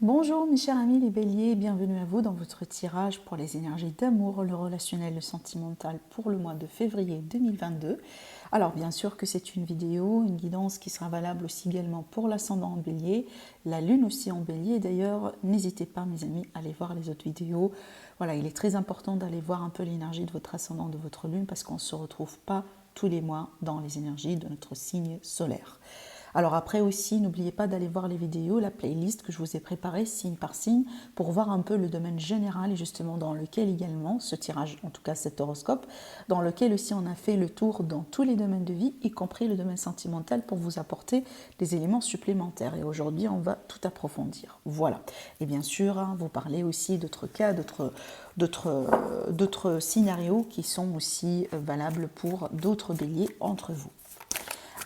Bonjour mes chers amis les béliers, bienvenue à vous dans votre tirage pour les énergies d'amour, le relationnel, le sentimental pour le mois de février 2022. Alors bien sûr que c'est une vidéo, une guidance qui sera valable aussi également pour l'ascendant en bélier, la lune aussi en bélier. D'ailleurs, n'hésitez pas mes amis à aller voir les autres vidéos. Voilà, il est très important d'aller voir un peu l'énergie de votre ascendant, de votre lune, parce qu'on ne se retrouve pas tous les mois dans les énergies de notre signe solaire. Alors après aussi, n'oubliez pas d'aller voir les vidéos, la playlist que je vous ai préparée signe par signe pour voir un peu le domaine général et justement dans lequel également, ce tirage, en tout cas cet horoscope, dans lequel aussi on a fait le tour dans tous les domaines de vie, y compris le domaine sentimental pour vous apporter des éléments supplémentaires. Et aujourd'hui, on va tout approfondir. Voilà. Et bien sûr, vous parlez aussi d'autres cas, d'autres scénarios qui sont aussi valables pour d'autres béliers entre vous.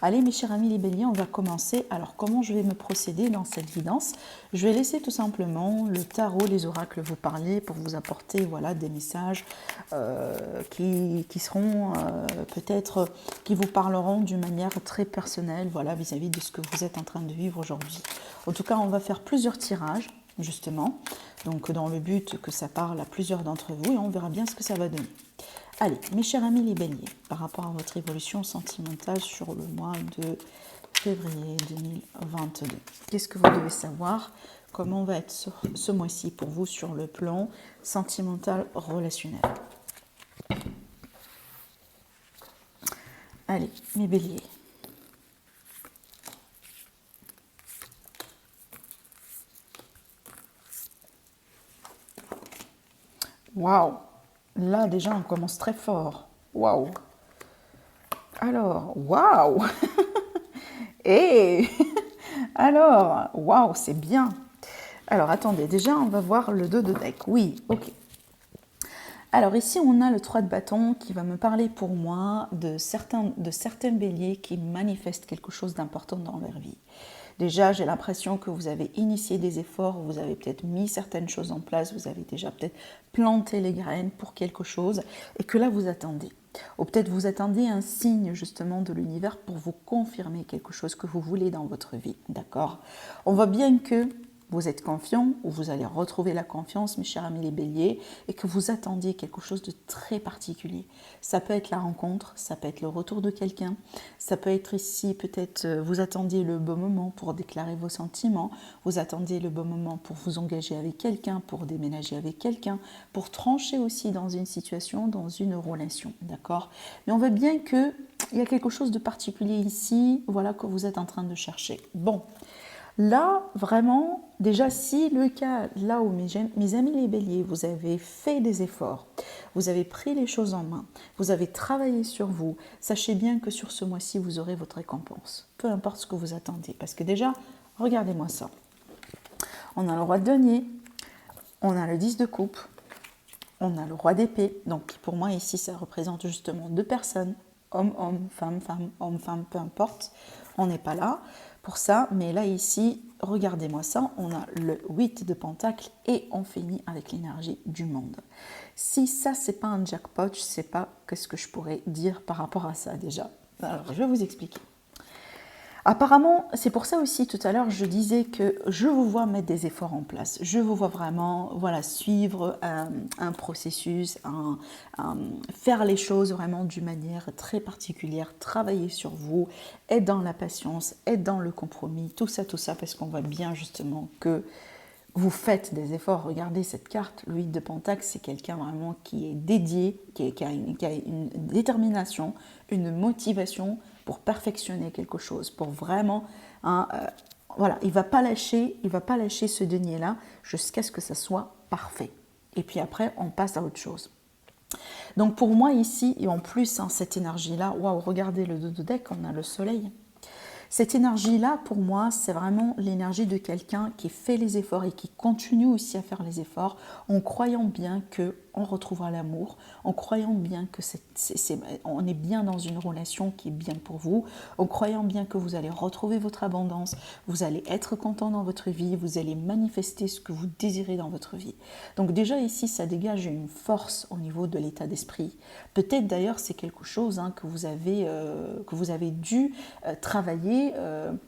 Allez mes chers amis les béliers, on va commencer. Alors comment je vais me procéder dans cette guidance? Je vais laisser tout simplement le tarot, les oracles vous parler pour vous apporter voilà, des messages qui seront peut-être, qui vous parleront d'une manière très personnelle voilà, vis-à-vis de ce que vous êtes en train de vivre aujourd'hui. En tout cas, on va faire plusieurs tirages justement, donc dans le but que ça parle à plusieurs d'entre vous et on verra bien ce que ça va donner. Allez, mes chers amis les béliers, par rapport à votre évolution sentimentale sur le mois de février 2022, qu'est-ce que vous devez savoir? Comment va être ce mois-ci pour vous sur le plan sentimental relationnel? Allez, mes béliers. Waouh! Là, déjà, on commence très fort. Waouh! Alors, waouh! Et alors, waouh, c'est bien. Alors, attendez, déjà, on va voir le dos de deck. Oui, ok. Alors ici, on a le 3 de bâton qui va me parler pour moi de certains béliers qui manifestent quelque chose d'important dans leur vie. Déjà, j'ai l'impression que vous avez initié des efforts, vous avez peut-être mis certaines choses en place, vous avez déjà peut-être planté les graines pour quelque chose et que là, vous attendez. Ou peut-être vous attendez un signe justement de l'univers pour vous confirmer quelque chose que vous voulez dans votre vie. D'accord? On voit bien que vous êtes confiant ou vous allez retrouver la confiance, mes chers amis les béliers, et que vous attendiez quelque chose de très particulier. Ça peut être la rencontre, ça peut être le retour de quelqu'un, ça peut être ici peut-être vous attendiez le bon moment pour déclarer vos sentiments, vous attendiez le bon moment pour vous engager avec quelqu'un, pour déménager avec quelqu'un, pour trancher aussi dans une situation, dans une relation, d'accord? Mais on voit bien qu'il y a quelque chose de particulier ici, voilà, que vous êtes en train de chercher. Bon. Là, vraiment, déjà, si le cas, là où mes amis les béliers, vous avez fait des efforts, vous avez pris les choses en main, vous avez travaillé sur vous, sachez bien que sur ce mois-ci, vous aurez votre récompense. Peu importe ce que vous attendez. Parce que déjà, regardez-moi ça. On a le roi de denier, on a le 10 de coupe, on a le roi d'épée. Donc, pour moi, ici, ça représente justement deux personnes. Homme, homme, femme, femme, homme, femme, peu importe. On n'est pas là pour ça. Mais là, ici, regardez-moi ça. On a le 8 de pentacle et on finit avec l'énergie du monde. Si ça, c'est pas un jackpot, je ne sais pas qu'est-ce que je pourrais dire par rapport à ça déjà. Alors, je vais vous expliquer. Apparemment, c'est pour ça aussi tout à l'heure je disais que je vous vois mettre des efforts en place. Je vous vois vraiment voilà, suivre un processus, faire les choses vraiment d'une manière très particulière, travailler sur vous, être dans la patience, être dans le compromis, tout ça, parce qu'on voit bien justement que vous faites des efforts. Regardez cette carte, le 8 de Pentacle, c'est quelqu'un vraiment qui est dédié, qui a une détermination, une motivation pour perfectionner quelque chose, pour vraiment, voilà, il va pas lâcher ce denier-là jusqu'à ce que ça soit parfait. Et puis après, on passe à autre chose. Donc pour moi ici, et en plus, cette énergie-là, waouh, regardez le dos de deck, on a le soleil. Cette énergie-là, pour moi, c'est vraiment l'énergie de quelqu'un qui fait les efforts et qui continue aussi à faire les efforts en croyant bien on retrouvera l'amour, en croyant bien que on est bien dans une relation qui est bien pour vous, en croyant bien que vous allez retrouver votre abondance, vous allez être content dans votre vie, vous allez manifester ce que vous désirez dans votre vie. Donc déjà ici, ça dégage une force au niveau de l'état d'esprit. Peut-être d'ailleurs c'est quelque chose que vous avez dû travailler,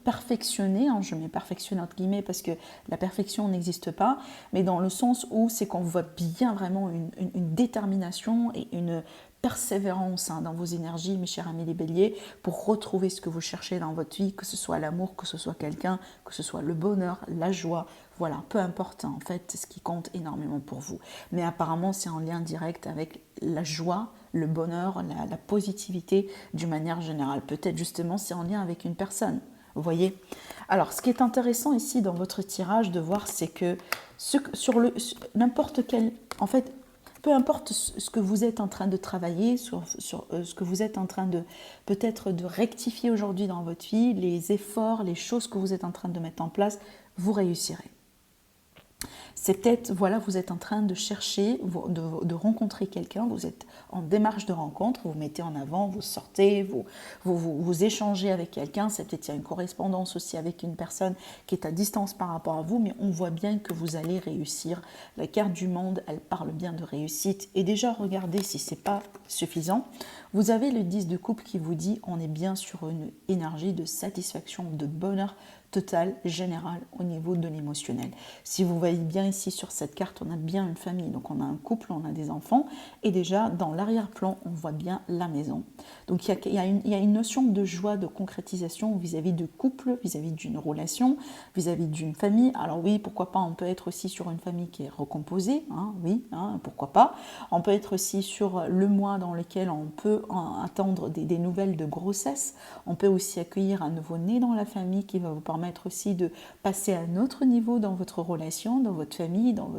perfectionner, je mets perfectionner entre guillemets parce que la perfection n'existe pas, mais dans le sens où c'est qu'on voit bien vraiment une détermination et une persévérance dans vos énergies, mes chers amis les béliers, pour retrouver ce que vous cherchez dans votre vie, que ce soit l'amour, que ce soit quelqu'un, que ce soit le bonheur, la joie, voilà, peu importe en fait ce qui compte énormément pour vous. Mais apparemment c'est en lien direct avec la joie, le bonheur, la positivité d'une manière générale. Peut-être justement c'est en lien avec une personne. Vous voyez? Alors, ce qui est intéressant ici dans votre tirage de voir, c'est que n'importe quel, en fait, peu importe ce que vous êtes en train de travailler, sur ce que vous êtes en train de peut-être de rectifier aujourd'hui dans votre vie, les efforts, les choses que vous êtes en train de mettre en place, vous réussirez. C'est peut-être, voilà, vous êtes en train de chercher, de rencontrer quelqu'un, vous êtes en démarche de rencontre, vous mettez en avant, vous sortez, vous échangez avec quelqu'un, c'est peut-être il y a une correspondance aussi avec une personne qui est à distance par rapport à vous, mais on voit bien que vous allez réussir. La carte du monde, elle parle bien de réussite. Et déjà, regardez si ce n'est pas suffisant. Vous avez le 10 de coupe qui vous dit on est bien sur une énergie de satisfaction, de bonheur total, général au niveau de l'émotionnel. Si vous voyez bien ici sur cette carte, on a bien une famille, donc on a un couple, on a des enfants, et déjà dans l'arrière-plan, on voit bien la maison. Donc il y a une notion de joie, de concrétisation vis-à-vis de couple, vis-à-vis d'une relation, vis-à-vis d'une famille. Alors oui, pourquoi pas, on peut être aussi sur une famille qui est recomposée, oui, pourquoi pas. On peut être aussi sur le mois dans lequel on peut attendre des nouvelles de grossesse. On peut aussi accueillir un nouveau-né dans la famille qui va vous permettre aussi de passer à un autre niveau dans votre relation, dans votre famille, dans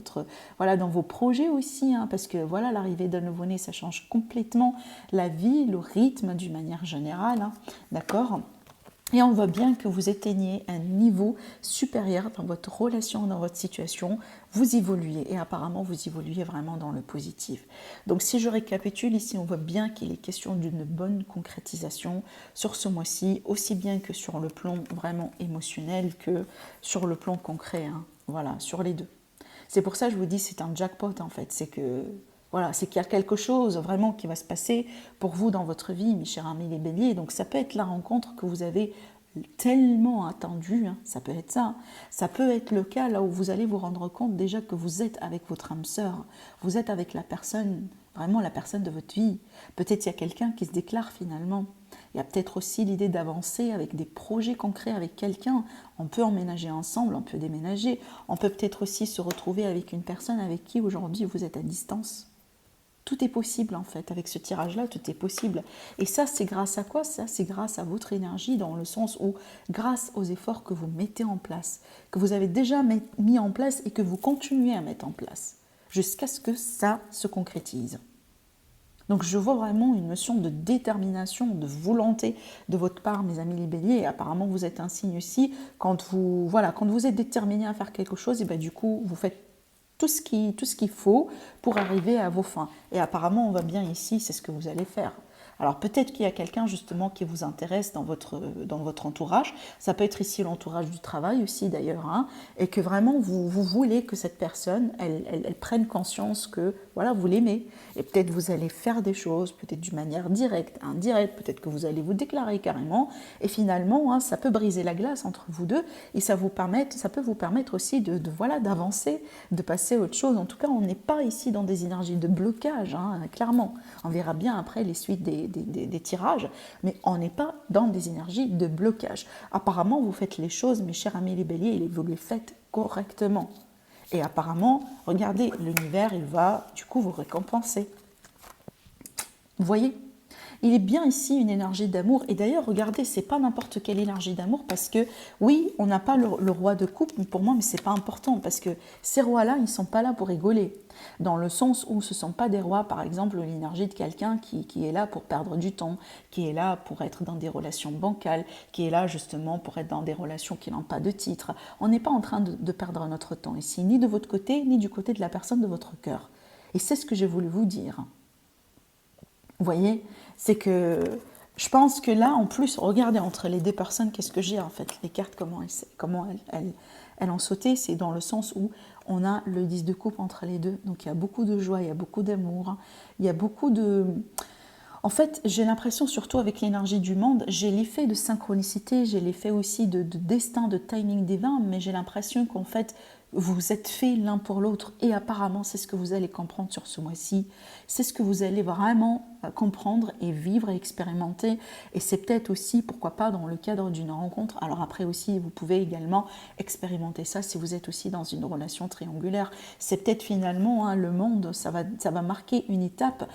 vos projets aussi, parce que voilà, l'arrivée d'un nouveau-né, ça change complètement la vie, le rythme d'une manière générale, d'accord ? Et on voit bien que vous atteignez un niveau supérieur dans votre relation, dans votre situation. Vous évoluez et apparemment vous évoluez vraiment dans le positif. Donc si je récapitule ici, on voit bien qu'il est question d'une bonne concrétisation sur ce mois-ci, aussi bien que sur le plan vraiment émotionnel que sur le plan concret. Voilà, sur les deux. C'est pour ça que je vous dis c'est un jackpot en fait. C'est que voilà, c'est qu'il y a quelque chose vraiment qui va se passer pour vous dans votre vie, mes chers amis les béliers. Donc ça peut être la rencontre que vous avez tellement attendue, ça peut être ça. Ça peut être le cas là où vous allez vous rendre compte déjà que vous êtes avec votre âme sœur. Vous êtes avec la personne, vraiment la personne de votre vie. Peut-être il y a quelqu'un qui se déclare finalement. Il y a peut-être aussi l'idée d'avancer avec des projets concrets avec quelqu'un. On peut emménager ensemble, on peut déménager. On peut peut-être aussi se retrouver avec une personne avec qui aujourd'hui vous êtes à distance. Tout est possible en fait, avec ce tirage-là, tout est possible. Et ça, c'est grâce à quoi? Ça, c'est grâce à votre énergie, dans le sens où, grâce aux efforts que vous mettez en place, que vous avez déjà mis en place et que vous continuez à mettre en place, jusqu'à ce que ça se concrétise. Donc je vois vraiment une notion de détermination, de volonté de votre part, mes amis les béliers. Et apparemment, vous êtes un signe aussi, quand vous êtes déterminé à faire quelque chose, et bien du coup, vous faites tout ce qu'il faut pour arriver à vos fins. Et apparemment, on voit bien ici, c'est ce que vous allez faire. Alors peut-être qu'il y a quelqu'un justement qui vous intéresse dans votre entourage. Ça peut être ici l'entourage du travail aussi d'ailleurs. Et que vraiment vous voulez que cette personne, elle prenne conscience que voilà, vous l'aimez. Et peut-être vous allez faire des choses, peut-être d'une manière directe, indirecte, peut-être que vous allez vous déclarer carrément. Et finalement, ça peut briser la glace entre vous deux. Et ça peut vous permettre aussi d'avancer, de passer à autre chose. En tout cas, on n'est pas ici dans des énergies de blocage, clairement. On verra bien après les suites des tirages, mais on n'est pas dans des énergies de blocage. Apparemment, vous faites les choses, mes chers amis les béliers, et vous les faites correctement. Et apparemment, regardez, l'univers, il va du coup vous récompenser. Vous voyez ? Il est bien ici une énergie d'amour. Et d'ailleurs, regardez, c'est pas n'importe quelle énergie d'amour parce que, oui, on n'a pas le roi de coupe pour moi, mais c'est pas important parce que ces rois-là, ils sont pas là pour rigoler. Dans le sens où ce sont pas des rois, par exemple, l'énergie de quelqu'un qui est là pour perdre du temps, qui est là pour être dans des relations bancales, qui est là justement pour être dans des relations qui n'ont pas de titre. On n'est pas en train de perdre notre temps ici, ni de votre côté, ni du côté de la personne de votre cœur. Et c'est ce que j'ai voulu vous dire. Vous voyez, c'est que je pense que là, en plus, regardez entre les deux personnes, qu'est-ce que j'ai en fait, les cartes, comment elles ont sauté, c'est dans le sens où on a le 10 de coupe entre les deux. Donc il y a beaucoup de joie, il y a beaucoup d'amour, hein. Il y a beaucoup de... En fait, j'ai l'impression, surtout avec l'énergie du monde, j'ai l'effet de synchronicité, j'ai l'effet aussi de destin, de timing divin, mais j'ai l'impression qu'en fait, vous êtes faits l'un pour l'autre et apparemment, c'est ce que vous allez comprendre sur ce mois-ci. C'est ce que vous allez vraiment comprendre et vivre et expérimenter. Et c'est peut-être aussi, pourquoi pas, dans le cadre d'une rencontre. Alors après aussi, vous pouvez également expérimenter ça si vous êtes aussi dans une relation triangulaire. C'est peut-être finalement, hein, le monde, ça va marquer une étape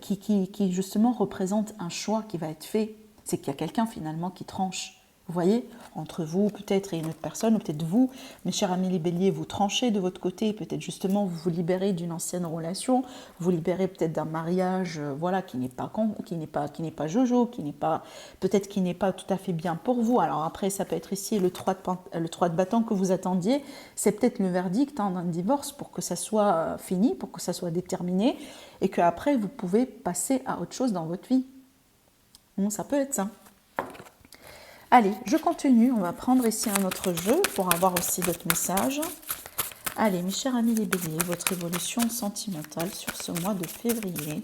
qui justement représente un choix qui va être fait. C'est qu'il y a quelqu'un finalement qui tranche. Vous voyez, entre vous peut-être et une autre personne, ou peut-être vous, mes chers amis les béliers, vous tranchez de votre côté, peut-être justement vous vous libérez d'une ancienne relation, vous libérez peut-être d'un mariage, voilà, qui n'est pas jojo, peut-être qui n'est pas tout à fait bien pour vous. Alors après, ça peut être ici le 3 de bâton que vous attendiez, c'est peut-être le verdict, hein, d'un divorce pour que ça soit fini, pour que ça soit déterminé, et qu'après vous pouvez passer à autre chose dans votre vie. Bon, ça peut être ça. Allez, je continue. On va prendre ici un autre jeu pour avoir aussi d'autres messages. Allez, mes chers amis les béliers, votre évolution sentimentale sur ce mois de février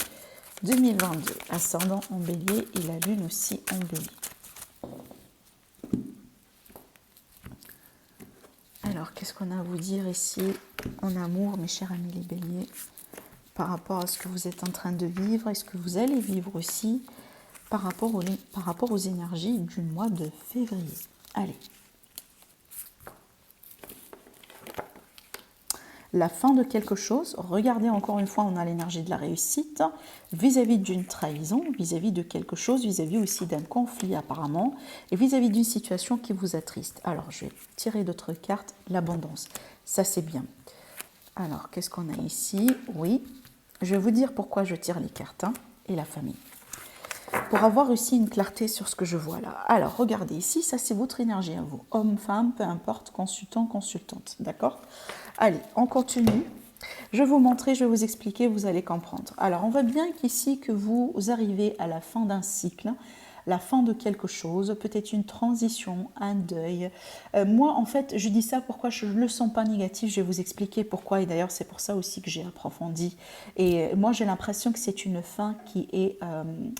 2022. Ascendant en bélier et la lune aussi en bélier. Alors, qu'est-ce qu'on a à vous dire ici en amour, mes chers amis les béliers, par rapport à ce que vous êtes en train de vivre et ce que vous allez vivre aussi par rapport aux énergies du mois de février. Allez. La fin de quelque chose. Regardez encore une fois, on a l'énergie de la réussite vis-à-vis d'une trahison, vis-à-vis de quelque chose, vis-à-vis aussi d'un conflit apparemment, et vis-à-vis d'une situation qui vous attriste. Alors, je vais tirer d'autres cartes. L'abondance. Ça, c'est bien. Alors, qu'est-ce qu'on a ici? Oui, je vais vous dire pourquoi je tire les cartes, hein, et la famille. Pour avoir aussi une clarté sur ce que je vois là. Alors, regardez ici, ça c'est votre énergie à vous. Homme, femme, peu importe, consultant, consultante. D'accord? Allez, on continue. Je vais vous montrer, je vais vous expliquer, vous allez comprendre. Alors, on voit bien qu'ici que vous arrivez à la fin d'un cycle, la fin de quelque chose, peut-être une transition, un deuil. Moi, en fait, je dis ça pourquoi je ne le sens pas négatif, je vais vous expliquer pourquoi, et d'ailleurs, c'est pour ça aussi que j'ai approfondi. Et moi, j'ai l'impression que c'est une fin qui est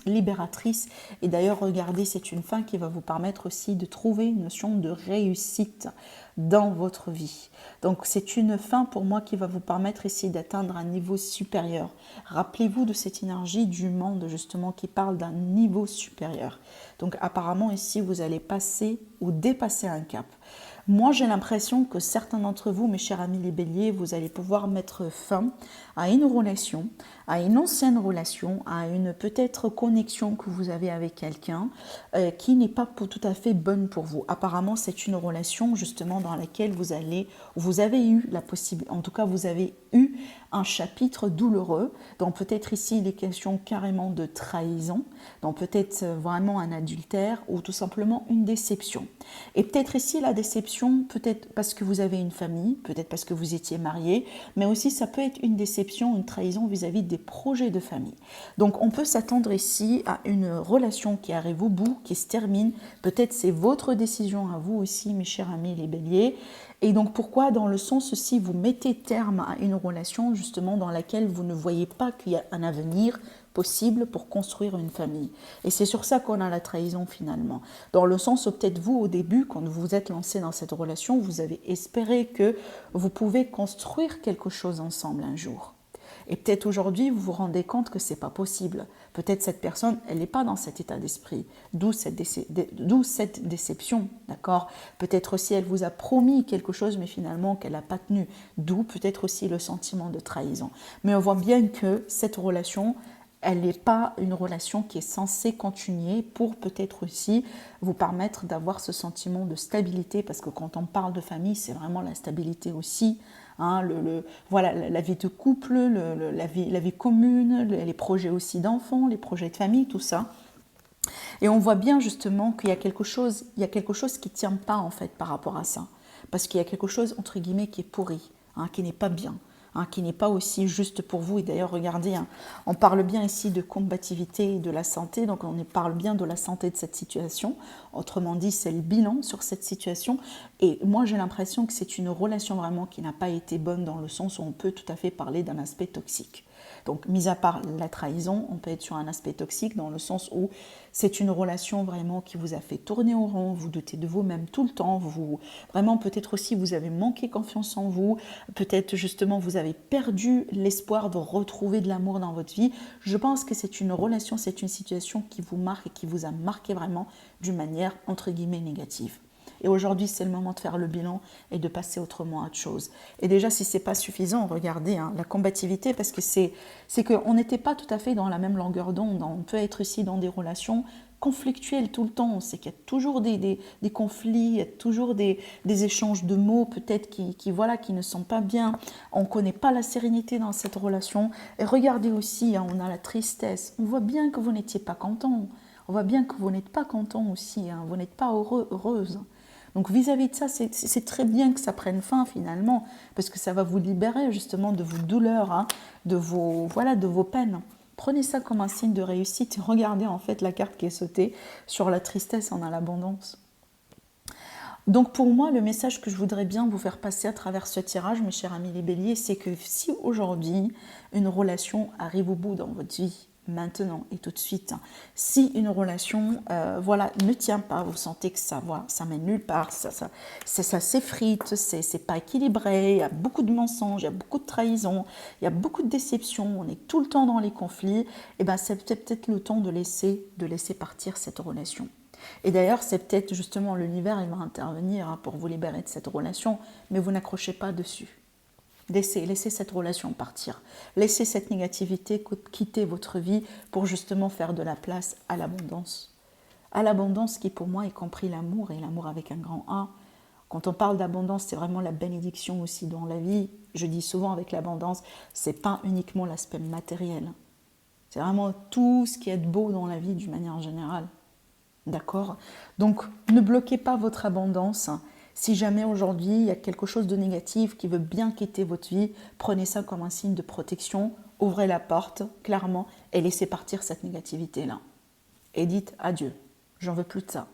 libératrice, et d'ailleurs, regardez, c'est une fin qui va vous permettre aussi de trouver une notion de réussite dans votre vie. Donc c'est une fin pour moi qui va vous permettre ici d'atteindre un niveau supérieur. Rappelez-vous de cette énergie du monde justement qui parle d'un niveau supérieur. Donc apparemment ici vous allez passer ou dépasser un cap. Moi, j'ai l'impression que certains d'entre vous, mes chers amis les béliers, vous allez pouvoir mettre fin à une relation, à une ancienne relation, à une peut-être connexion que vous avez avec quelqu'un qui n'est pas tout à fait bonne pour vous. Apparemment, c'est une relation justement dans laquelle vous avez eu la possibilité, en tout cas, vous avez eu un chapitre douloureux, dont peut-être ici il est question carrément de trahison, dont peut-être vraiment un adultère ou tout simplement une déception. Et peut-être ici la déception, peut-être parce que vous avez une famille, peut-être parce que vous étiez marié, mais aussi ça peut être une déception, une trahison vis-à-vis des projets de famille. Donc on peut s'attendre ici à une relation qui arrive au bout, qui se termine. Peut-être c'est votre décision à vous aussi, mes chers amis les béliers. Et donc pourquoi dans le sens aussi vous mettez terme à une relation justement dans laquelle vous ne voyez pas qu'il y a un avenir possible pour construire une famille. Et c'est sur ça qu'on a la trahison finalement. Dans le sens où peut-être vous au début, quand vous vous êtes lancé dans cette relation, vous avez espéré que vous pouvez construire quelque chose ensemble un jour. Et peut-être aujourd'hui, vous vous rendez compte que ce n'est pas possible. Peut-être cette personne, elle n'est pas dans cet état d'esprit. D'où cette déception, d'accord? Peut-être aussi, elle vous a promis quelque chose, mais finalement, qu'elle n'a pas tenu. D'où peut-être aussi le sentiment de trahison. Mais on voit bien que cette relation, elle n'est pas une relation qui est censée continuer pour peut-être aussi vous permettre d'avoir ce sentiment de stabilité, parce que quand on parle de famille, c'est vraiment la stabilité aussi. Hein, voilà, la vie de couple, la vie commune, les projets aussi d'enfants, les projets de famille, tout ça. Et on voit bien justement qu'il y a quelque chose qui ne tient pas en fait par rapport à ça. Parce qu'il y a quelque chose, entre guillemets, qui est pourri, hein, qui n'est pas bien. hein, qui n'est pas aussi juste pour vous. Et d'ailleurs, regardez, hein, on parle bien ici de combativité et de la santé, donc on parle bien de la santé de cette situation. Autrement dit, c'est le bilan sur cette situation. Et moi, j'ai l'impression que c'est une relation vraiment qui n'a pas été bonne, dans le sens où on peut tout à fait parler d'un aspect toxique. Donc, mis à part la trahison, on peut être sur un aspect toxique dans le sens où c'est une relation vraiment qui vous a fait tourner au rond, vous doutez de vous-même tout le temps, vraiment peut-être aussi vous avez manqué confiance en vous, peut-être justement vous avez perdu l'espoir de retrouver de l'amour dans votre vie. Je pense que c'est une relation, c'est une situation qui vous marque et qui vous a marqué vraiment d'une manière entre guillemets négative. Et aujourd'hui, c'est le moment de faire le bilan et de passer autrement à autre chose. Et déjà, si ce n'est pas suffisant, regardez hein, la combativité, parce que c'est qu'on n'était pas tout à fait dans la même longueur d'onde. On peut être ici dans des relations conflictuelles tout le temps. C'est qu'il y a toujours des conflits, il y a toujours des échanges de mots peut-être qui ne sont pas bien. On ne connaît pas la sérénité dans cette relation. Et regardez aussi, hein, on a la tristesse. On voit bien que vous n'étiez pas content. On voit bien que vous n'êtes pas content aussi. Hein, vous n'êtes pas heureuse. Donc vis-à-vis de ça, c'est très bien que ça prenne fin finalement, parce que ça va vous libérer justement de vos douleurs, hein, de vos peines. Prenez ça comme un signe de réussite et regardez en fait la carte qui est sautée sur la tristesse, on a l'abondance. Donc pour moi, le message que je voudrais bien vous faire passer à travers ce tirage, mes chers amis les béliers, c'est que si aujourd'hui une relation arrive au bout dans votre vie, maintenant et tout de suite, si une relation ne tient pas, vous sentez que ça mène nulle part, ça s'effrite, c'est pas équilibré, il y a beaucoup de mensonges, il y a beaucoup de trahisons, il y a beaucoup de déceptions, on est tout le temps dans les conflits, et ben c'est peut-être le temps de laisser partir cette relation. Et d'ailleurs, c'est peut-être justement l'univers, il va intervenir hein, pour vous libérer de cette relation, mais vous n'accrochez pas dessus. Laissez cette relation partir. Laissez cette négativité quitter votre vie pour justement faire de la place à l'abondance. À l'abondance qui pour moi est compris l'amour, et l'amour avec un grand A. Quand on parle d'abondance, c'est vraiment la bénédiction aussi dans la vie. Je dis souvent avec l'abondance, c'est pas uniquement l'aspect matériel. C'est vraiment tout ce qui est beau dans la vie d'une manière générale. D'accord ? Donc, ne bloquez pas votre abondance. Si jamais aujourd'hui il y a quelque chose de négatif qui veut bien quitter votre vie, prenez ça comme un signe de protection, ouvrez la porte clairement et laissez partir cette négativité-là. Et dites adieu, j'en veux plus de ça.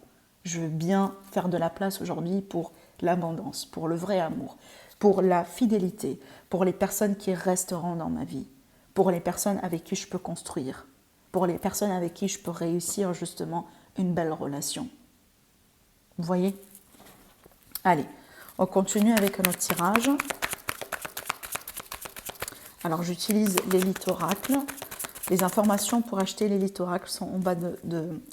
Je veux bien faire de la place aujourd'hui pour l'abondance, pour le vrai amour, pour la fidélité, pour les personnes qui resteront dans ma vie, pour les personnes avec qui je peux construire, pour les personnes avec qui je peux réussir justement une belle relation. Vous voyez ? Allez, on continue avec notre tirage. Alors, j'utilise l'élite oracle. Les informations pour acheter l'élite oracle sont en bas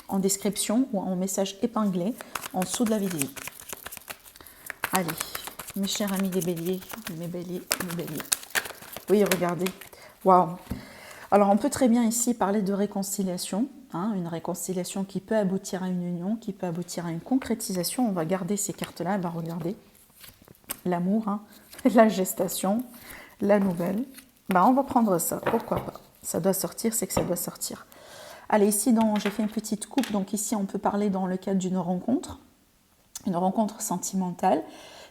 en description ou en message épinglé en dessous de la vidéo. Allez, mes chers amis les béliers, mes béliers. Oui, regardez. Waouh! Alors, on peut très bien ici parler de réconciliation, hein, une réconciliation qui peut aboutir à une union, qui peut aboutir à une concrétisation. On va garder ces cartes-là, on va regarder l'amour, hein, la gestation, la nouvelle. On va prendre ça, pourquoi pas. Ça doit sortir, c'est que ça doit sortir. Allez, ici, j'ai fait une petite coupe, donc ici, on peut parler dans le cadre d'une rencontre sentimentale.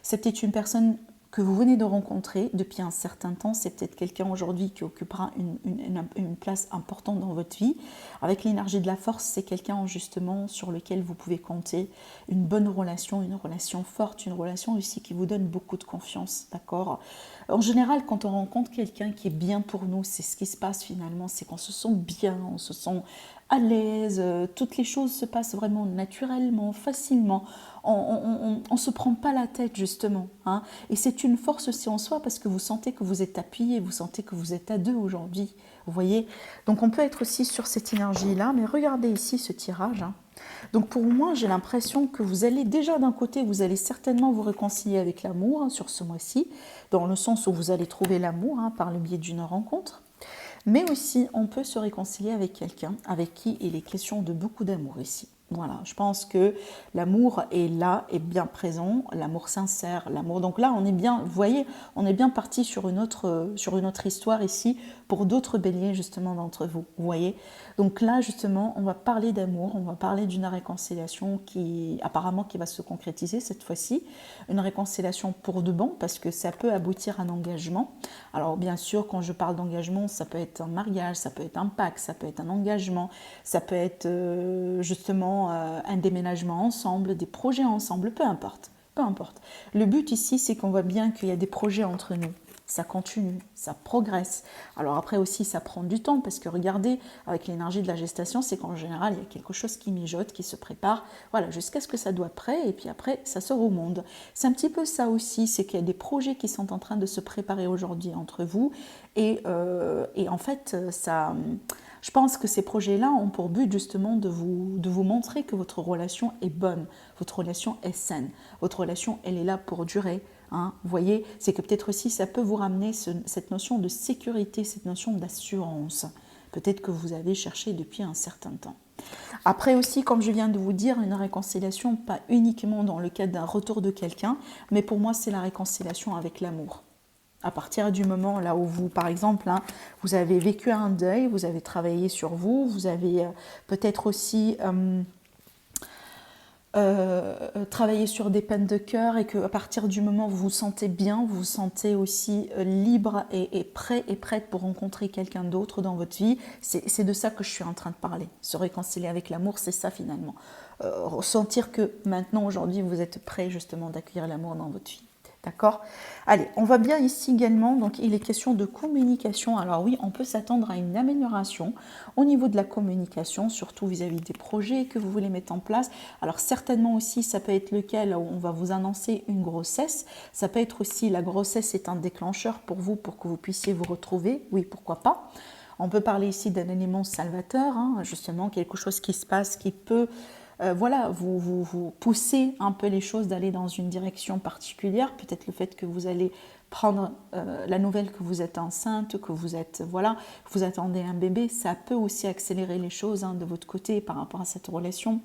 C'est peut-être une personne que vous venez de rencontrer depuis un certain temps, c'est peut-être quelqu'un aujourd'hui qui occupera une place importante dans votre vie. Avec l'énergie de la force, c'est quelqu'un justement sur lequel vous pouvez compter, une bonne relation, une relation forte, une relation aussi qui vous donne beaucoup de confiance, d'accord ? En général, quand on rencontre quelqu'un qui est bien pour nous, c'est ce qui se passe finalement, c'est qu'on se sent bien, on se sent à l'aise, toutes les choses se passent vraiment naturellement, facilement, on ne se prend pas la tête justement, hein. Et c'est une force aussi en soi parce que vous sentez que vous êtes appuyé, vous sentez que vous êtes à deux aujourd'hui, vous voyez. Donc on peut être aussi sur cette énergie-là, mais regardez ici ce tirage, hein. Donc pour moi, j'ai l'impression que vous allez déjà d'un côté, vous allez certainement vous réconcilier avec l'amour hein, sur ce mois-ci, dans le sens où vous allez trouver l'amour hein, par le biais d'une rencontre. Mais aussi, on peut se réconcilier avec quelqu'un avec qui il est question de beaucoup d'amour ici. Voilà, je pense que l'amour est là, est bien présent, l'amour sincère, l'amour. Donc là, on est bien, vous voyez, on est bien parti sur une autre histoire ici pour d'autres béliers justement d'entre vous. Vous voyez. Donc là, justement, on va parler d'amour, on va parler d'une réconciliation qui apparemment qui va se concrétiser cette fois-ci, une réconciliation pour de bon parce que ça peut aboutir à un engagement. Alors bien sûr, quand je parle d'engagement, ça peut être un mariage, ça peut être un pacte, ça peut être un engagement, ça peut être justement un déménagement ensemble, des projets ensemble, peu importe, peu importe. Le but ici, c'est qu'on voit bien qu'il y a des projets entre nous. Ça continue, ça progresse. Alors après aussi, ça prend du temps parce que regardez, avec l'énergie de la gestation, c'est qu'en général, il y a quelque chose qui mijote, qui se prépare, voilà, jusqu'à ce que ça doit prêt et puis après, ça sort au monde. C'est un petit peu ça aussi, c'est qu'il y a des projets qui sont en train de se préparer aujourd'hui entre vous et en fait, ça... Je pense que ces projets-là ont pour but justement de vous montrer que votre relation est bonne, votre relation est saine, votre relation elle est là pour durer. Hein. Vous voyez, c'est que peut-être aussi ça peut vous ramener cette notion de sécurité, cette notion d'assurance. Peut-être que vous avez cherché depuis un certain temps. Après aussi, comme je viens de vous dire, une réconciliation, pas uniquement dans le cadre d'un retour de quelqu'un, mais pour moi c'est la réconciliation avec l'amour. À partir du moment là où vous, par exemple, hein, vous avez vécu un deuil, vous avez travaillé sur vous, vous avez peut-être aussi travaillé sur des peines de cœur et qu'à partir du moment où vous vous sentez bien, vous vous sentez aussi libre et prêt et prête pour rencontrer quelqu'un d'autre dans votre vie, c'est de ça que je suis en train de parler. Se réconcilier avec l'amour, c'est ça finalement. Ressentir que maintenant, aujourd'hui, vous êtes prêt justement d'accueillir l'amour dans votre vie. D'accord? Allez, on voit bien ici également, donc il est question de communication. Alors oui, on peut s'attendre à une amélioration au niveau de la communication, surtout vis-à-vis des projets que vous voulez mettre en place. Alors certainement aussi, ça peut être le cas là où on va vous annoncer une grossesse. Ça peut être aussi, la grossesse est un déclencheur pour vous, pour que vous puissiez vous retrouver. Oui, pourquoi pas. On peut parler ici d'un élément salvateur, hein, justement quelque chose qui se passe, qui peut... voilà, vous poussez un peu les choses d'aller dans une direction particulière. Peut-être le fait que vous allez prendre la nouvelle que vous êtes enceinte, que vous êtes, voilà, vous attendez un bébé, ça peut aussi accélérer les choses hein, de votre côté par rapport à cette relation.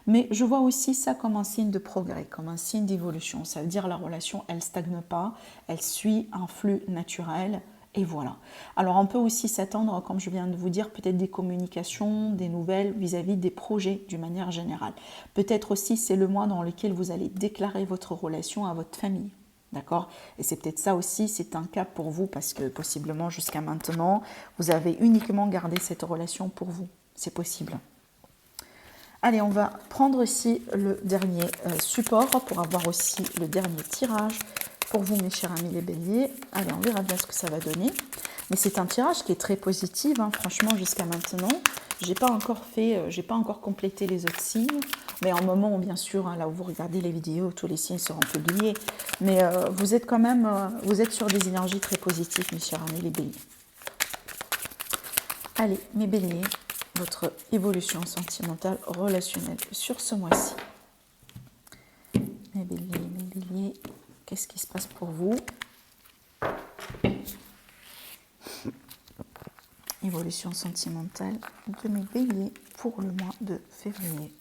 Mais je vois aussi ça comme un signe de progrès, comme un signe d'évolution. Ça veut dire la relation, elle stagne pas, elle suit un flux naturel. Et voilà. Alors on peut aussi s'attendre, comme je viens de vous dire, peut-être des communications, des nouvelles vis-à-vis des projets d'une manière générale. Peut-être aussi c'est le mois dans lequel vous allez déclarer votre relation à votre famille. D'accord? Et c'est peut-être ça aussi, c'est un cas pour vous parce que possiblement jusqu'à maintenant, vous avez uniquement gardé cette relation pour vous. C'est possible. Allez, on va prendre ici le dernier support pour avoir aussi le dernier tirage pour vous, mes chers amis les béliers. Allez, on verra bien ce que ça va donner. Mais c'est un tirage qui est très positif, hein, franchement, jusqu'à maintenant. J'ai pas encore complété les autres signes. Mais en moment, bien sûr, hein, là où vous regardez les vidéos, tous les signes seront publiés. Mais vous êtes quand même, vous êtes sur des énergies très positives, mes chers amis les béliers. Allez, mes béliers, votre évolution sentimentale, relationnelle sur ce mois-ci. Mes béliers, qu'est-ce qui se passe pour vous? Évolution sentimentale de mes béliers pour le mois de février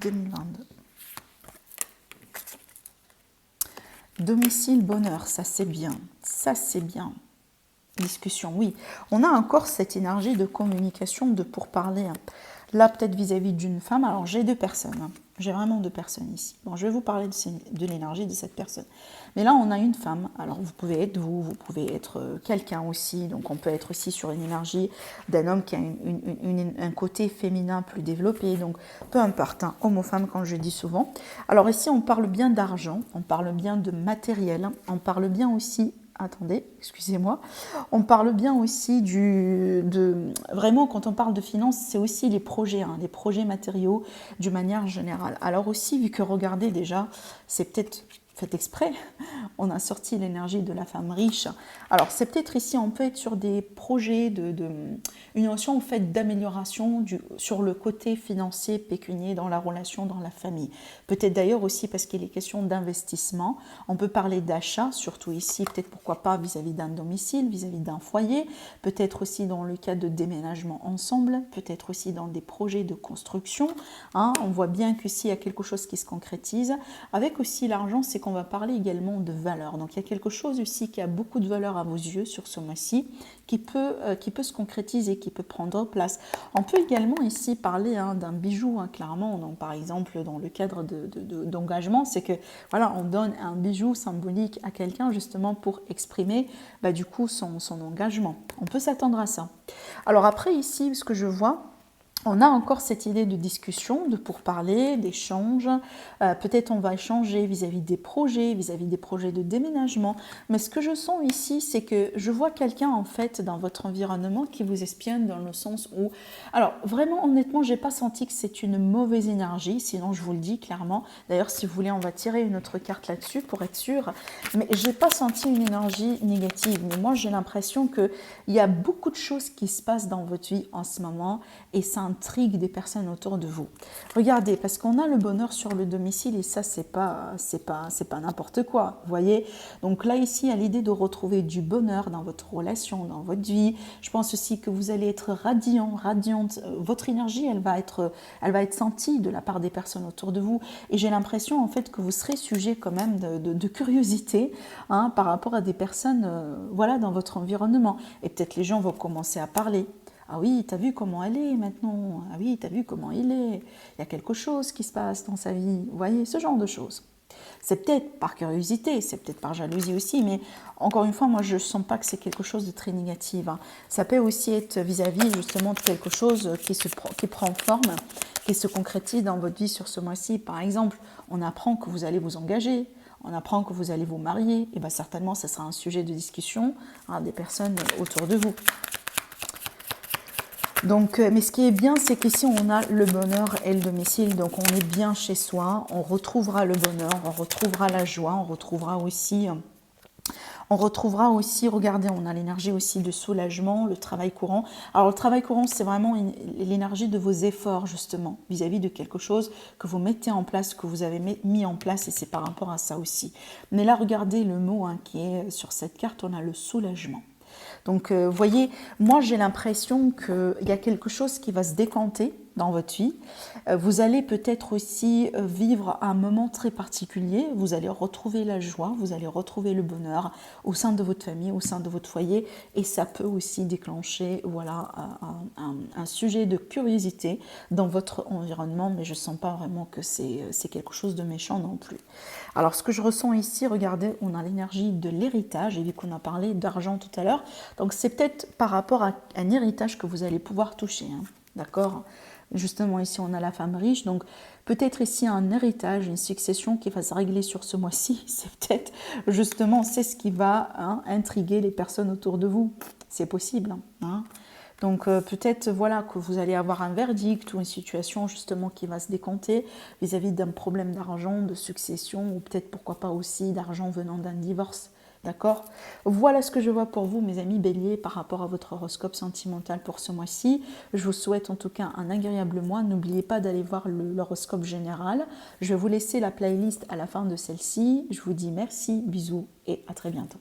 2022. Domicile, bonheur, ça c'est bien, ça c'est bien. Discussion, oui. On a encore cette énergie de communication, de pourparler. Là, peut-être vis-à-vis d'une femme. Alors, j'ai deux personnes. Hein. J'ai vraiment deux personnes ici. Bon, je vais vous parler de l'énergie de cette personne. Mais là, on a une femme. Alors, vous pouvez être vous, vous pouvez être quelqu'un aussi. Donc, on peut être aussi sur une énergie d'un homme qui a un côté féminin plus développé. Donc, peu importe, hein, homme ou femme, comme je dis souvent. Alors, ici, on parle bien d'argent. On parle bien de matériel. On parle bien aussi... Attendez, excusez-moi. On parle bien aussi vraiment, quand on parle de finances, c'est aussi les projets, hein, les projets matériaux d'une manière générale. Alors aussi, vu que regardez déjà, c'est peut-être faites exprès, on a sorti l'énergie de la femme riche. Alors c'est peut-être ici, on peut être sur des projets, une notion en fait d'amélioration sur le côté financier, pécunier, dans la relation, dans la famille. Peut-être d'ailleurs aussi parce qu'il est question d'investissement. On peut parler d'achat, surtout ici, peut-être pourquoi pas vis-à-vis d'un domicile, vis-à-vis d'un foyer, peut-être aussi dans le cas de déménagement ensemble, peut-être aussi dans des projets de construction. Hein. On voit bien qu'ici, il y a quelque chose qui se concrétise. Avec aussi l'argent, c'est qu'on va parler également de valeur. Donc il y a quelque chose ici qui a beaucoup de valeur à vos yeux sur ce mois-ci, qui peut se concrétiser, qui peut prendre place. On peut également ici parler d'un bijou, hein, clairement. Donc, par exemple, dans le cadre d'engagement, c'est que voilà, on donne un bijou symbolique à quelqu'un justement pour exprimer du coup son engagement. On peut s'attendre à ça. Alors après ici, ce que je vois, on a encore cette idée de discussion, de pourparler, d'échange. Peut-être on va échanger vis-à-vis des projets de déménagement. Mais ce que je sens ici, c'est que je vois quelqu'un en fait dans votre environnement qui vous espionne dans le sens où... Alors vraiment, honnêtement, j'ai pas senti que c'est une mauvaise énergie, sinon je vous le dis clairement. D'ailleurs, si vous voulez, on va tirer une autre carte là-dessus pour être sûr. Mais j'ai pas senti une énergie négative. Mais moi, j'ai l'impression qu'il y a beaucoup de choses qui se passent dans votre vie en ce moment et ça intrigue des personnes autour de vous. Regardez, parce qu'on a le bonheur sur le domicile et ça, c'est pas n'importe quoi, vous voyez. Donc là, ici, il y a l'idée de retrouver du bonheur dans votre relation, dans votre vie. Je pense aussi que vous allez être radiant, radiante. Votre énergie, elle va être sentie de la part des personnes autour de vous. Et j'ai l'impression, en fait, que vous serez sujet quand même de curiosité hein, par rapport à des personnes voilà, dans votre environnement. Et peut-être les gens vont commencer à parler. Ah oui, t'as vu comment elle est maintenant. Ah oui, t'as vu comment il est. Il y a quelque chose qui se passe dans sa vie. Vous voyez, ce genre de choses. C'est peut-être par curiosité, c'est peut-être par jalousie aussi, mais encore une fois, moi, je ne sens pas que c'est quelque chose de très négatif. Hein. Ça peut aussi être vis-à-vis justement de quelque chose qui prend forme, qui se concrétise dans votre vie sur ce mois-ci. Par exemple, on apprend que vous allez vous engager, on apprend que vous allez vous marier, et bien certainement, ça sera un sujet de discussion hein, des personnes autour de vous. Donc, mais ce qui est bien, c'est qu'ici, on a le bonheur et le domicile. Donc, on est bien chez soi. On retrouvera le bonheur, on retrouvera la joie, on retrouvera aussi, regardez, on a l'énergie aussi de soulagement, le travail courant. Alors, le travail courant, c'est vraiment l'énergie de vos efforts, justement, vis-à-vis de quelque chose que vous mettez en place, que vous avez mis en place, et c'est par rapport à ça aussi. Mais là, regardez le mot hein, qui est sur cette carte, on a le soulagement. Donc, vous voyez, moi, j'ai l'impression qu'il y a quelque chose qui va se décanter dans votre vie. Vous allez peut-être aussi vivre un moment très particulier. Vous allez retrouver la joie, vous allez retrouver le bonheur au sein de votre famille, au sein de votre foyer. Et ça peut aussi déclencher voilà, un sujet de curiosité dans votre environnement. Mais je ne sens pas vraiment que c'est quelque chose de méchant non plus. Alors, ce que je ressens ici, regardez, on a l'énergie de l'héritage. Et vu qu'on a parlé d'argent tout à l'heure, donc c'est peut-être par rapport à un héritage que vous allez pouvoir toucher. Hein, d'accord ? Justement, ici, on a la femme riche. Donc, peut-être ici un héritage, une succession qui va se régler sur ce mois-ci. C'est peut-être, justement, c'est ce qui va hein, intriguer les personnes autour de vous. C'est possible. Hein. Donc, peut-être, voilà, que vous allez avoir un verdict ou une situation, justement, qui va se décanter vis-à-vis d'un problème d'argent, de succession, ou peut-être, pourquoi pas aussi, d'argent venant d'un divorce. D'accord ? Voilà ce que je vois pour vous, mes amis béliers, par rapport à votre horoscope sentimental pour ce mois-ci. Je vous souhaite en tout cas un agréable mois. N'oubliez pas d'aller voir l'horoscope général. Je vais vous laisser la playlist à la fin de celle-ci. Je vous dis merci, bisous et à très bientôt.